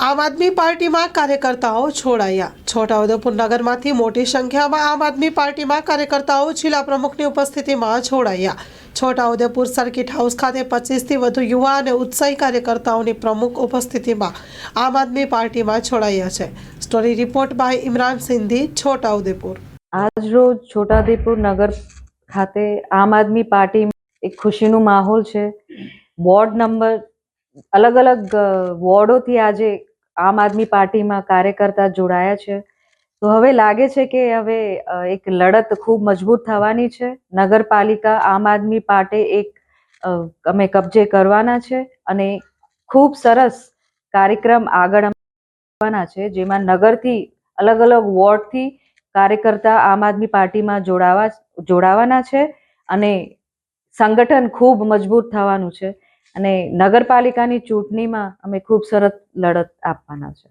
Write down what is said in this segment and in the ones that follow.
આમ આદમી પાર્ટીમાં કાર્યકર્તાઓ છોડાયા। છોટાઉદેપુર નગરમાંથી મોટી સંખ્યામાં આમ આદમી પાર્ટીમાં કાર્યકર્તાઓ જિલ્લા પ્રમુખની ઉપસ્થિતિમાં છોડાયા। છોટાઉદેપુર સર્કિટ હાઉસ ખાતે 25થી વધુ યુવા અને ઉત્સાહી કાર્યકર્તાઓની પ્રમુખ ઉપસ્થિતિમાં આમ આદમી પાર્ટીમાં છોડાયા છે। Story report by Imran Sindhi, Chhota Udepur. આજ રોજ છોટાઉદેપુર નગર ખાતે આમ આદમી પાર્ટી એક ખુશીનો માહોલ છે। વોર્ડ નંબર અલગ અલગ વોર્ડોથી આજે આમ આદમી પાર્ટીમાં કાર્યકર્તા જોડાયા છે। તો હવે લાગે છે કે હવે એક લડત ખૂબ મજબૂત થવાની છે। નગરપાલિકા આમ આદમી પાર્ટી અમે કબજે કરવાના છે અને ખૂબ સરસ કાર્યક્રમ આગળ કરવાના છે, જેમાં નગરથી અલગ અલગ વોર્ડથી કાર્યકર્તા આમ આદમી પાર્ટીમાં જોડાવાના છે અને સંગઠન ખૂબ મજબૂત થવાનું છે અને નગરપાલિકાની ચૂંટણીમાં અમે ખૂબ સરસ લડત આપવાના છે।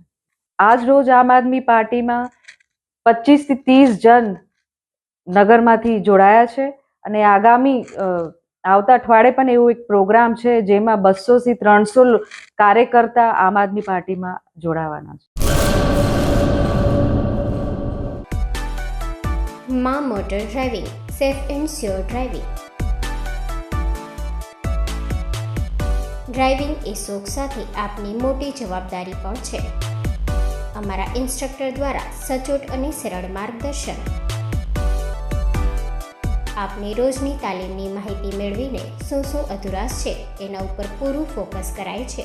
આજ રોજ આમ આદમી પાર્ટીમાં 25 થી 30 જણ નગરમાંથી જોડાયા છે અને આગામી આવતા અઠવાડિયે પણ એવું એક પ્રોગ્રામ છે જેમાં 200 થી 300 કાર્યકર્તા આમ આદમી પાર્ટીમાં જોડાવાના છે। માં motor driving, safe and sure driving. Driving એ શોખ સાથે આપની મોટી જવાબદારી પણ છે। અમારા ઇન્સ્ટ્રક્ટર દ્વારા સચોટ અને સરળ માર્ગદર્શન। આપની રોજની તાલીમની માહિતી મેળવીને શું અધુરાશ છે એના ઉપર પૂરું ફોકસ કરાય છે।